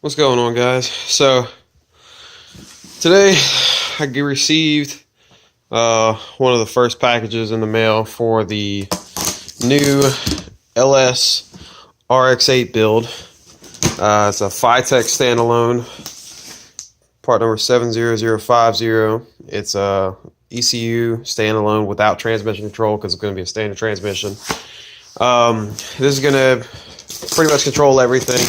What's going on, guys? So today I received one of the first packages in the mail for the new LS RX8 build. It's a Fitech standalone, part number 70050. It's a ECU standalone without transmission control because it's going to be a standard transmission. This is going to pretty much control everything.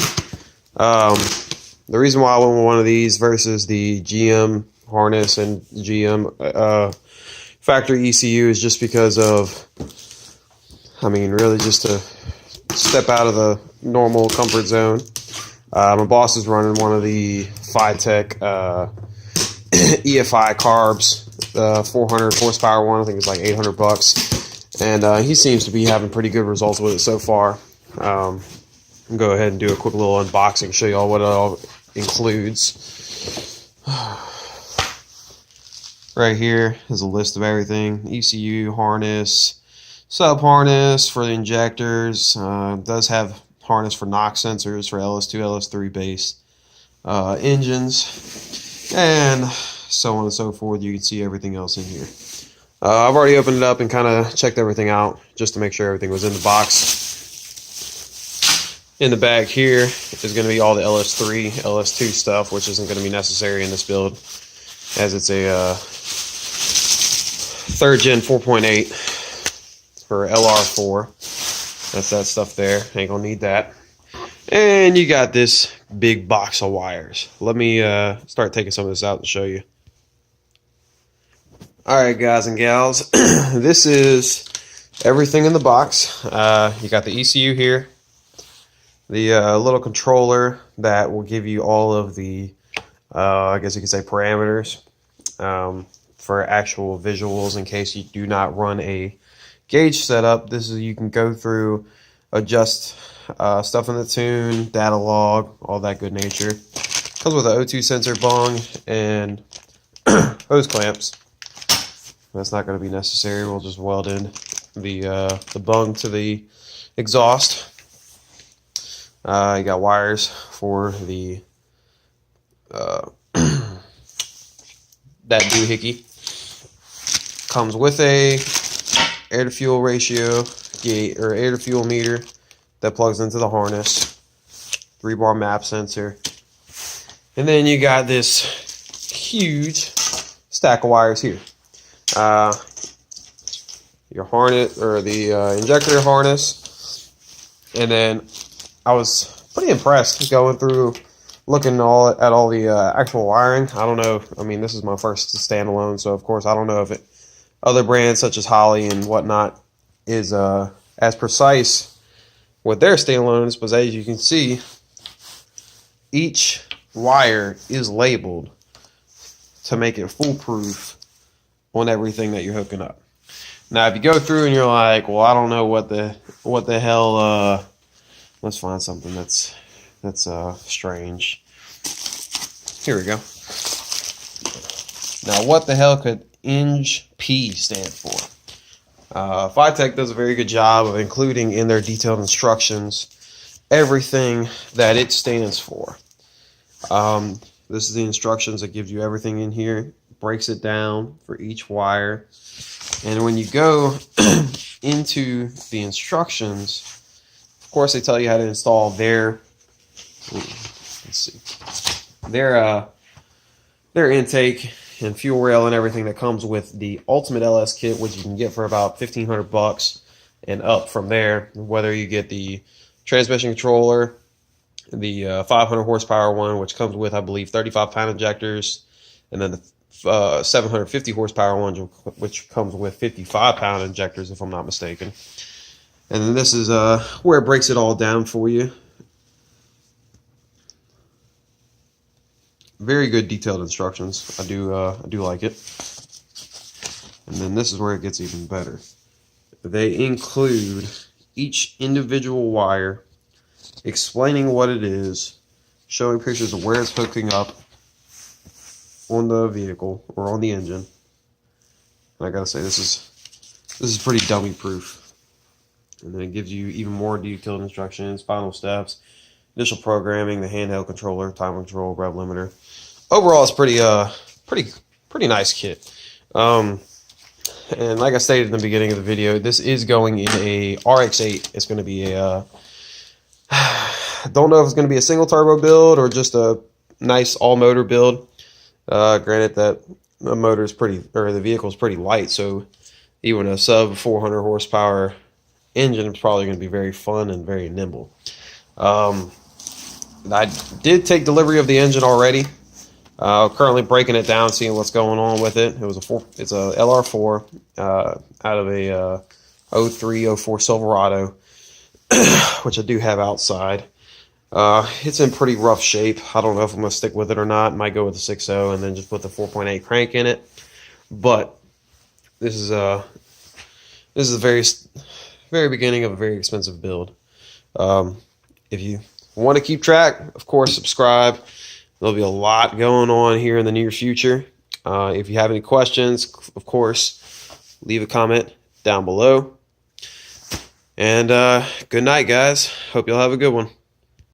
The reason why I went with one of these versus the GM harness and GM factory ECU is just because of, really just to step out of the normal comfort zone. My boss is running one of the Fitech EFI carbs, 400 horsepower one. I think it's like $800, and he seems to be having pretty good results with it so far. I'll go ahead and do a quick little unboxing, show you all what it all includes. Right here is a list of everything: ECU, harness, sub harness for the injectors. It does have harness for knock sensors for LS2, LS3 base engines, and so on and so forth. You can see everything else in here. I've already opened it up and kind of checked everything out just to make sure everything was in the box. In the bag here is going to be all the LS3, LS2 stuff, which isn't going to be necessary in this build, as it's a 3rd gen 4.8 for LR4. That's that stuff there. Ain't gonna need that. And you got this big box of wires. Let me start taking some of this out and show you. Alright, guys and gals, this is everything in the box. You got the ECU here, the little controller that will give you all of the, I guess you could say, parameters for actual visuals in case you do not run a gauge setup. This is, you can go through, adjust stuff in the tune, data log, all that good nature. Comes with an O2 sensor bung and hose clamps. That's not going to be necessary. We'll just weld in the bung to the exhaust. You got wires for the that doohickey. Comes with a air to fuel ratio gate or air to fuel meter that plugs into the harness. 3-bar map sensor, and then you got this huge stack of wires here. Your harness or the injector harness, and then I was pretty impressed going through, looking at all the actual wiring. I don't know. This is my first standalone, so of course I don't know if other brands such as Holly and whatnot is as precise with their standalones. But as you can see, each wire is labeled to make it foolproof on everything that you're hooking up. Now, if you go through and you're like, well, I don't know what the hell. Let's find something that's strange. Here we go. Now, what the hell could Eng-P stand for? Fitech does a very good job of including in their detailed instructions everything that it stands for. This is the instructions that gives you everything in here, breaks it down for each wire. And when you go into the instructions, of course, they tell you how to install their intake and fuel rail and everything that comes with the Ultimate LS kit, which you can get for about $1,500 and up from there. Whether you get the transmission controller, the 500 horsepower one, which comes with, I believe, 35-pound injectors, and then the 750 horsepower one, which comes with 55-pound injectors, if I'm not mistaken. And then this is where it breaks it all down for you. Very good detailed instructions. I do like it. And then this is where it gets even better. They include each individual wire, explaining what it is, showing pictures of where it's hooking up on the vehicle or on the engine. And I gotta say, this is pretty dummy proof. And then it gives you even more detailed instructions, final steps, initial programming, the handheld controller, time control, rev limiter. Overall, it's pretty nice kit. And like I stated in the beginning of the video, this is going in a RX-8. It's going to be a don't know if it's going to be a single turbo build or just a nice all motor build. Granted that the motor is the vehicle is pretty light, so even a sub 400 horsepower engine is probably going to be very fun and very nimble. I did take delivery of the engine already. Currently breaking it down, seeing what's going on with it. It's a LR4 out of a 03-04 Silverado, which I do have outside. It's in pretty rough shape. I don't know if I'm going to stick with it or not. Might go with the 6.0 and then just put the 4.8 crank in it. But this is the very beginning of a very expensive build. If you want to keep track, of course, subscribe. There'll be a lot going on here in the near future. If you have any questions, of course, leave a comment down below. And good night, guys. Hope you'll have a good one.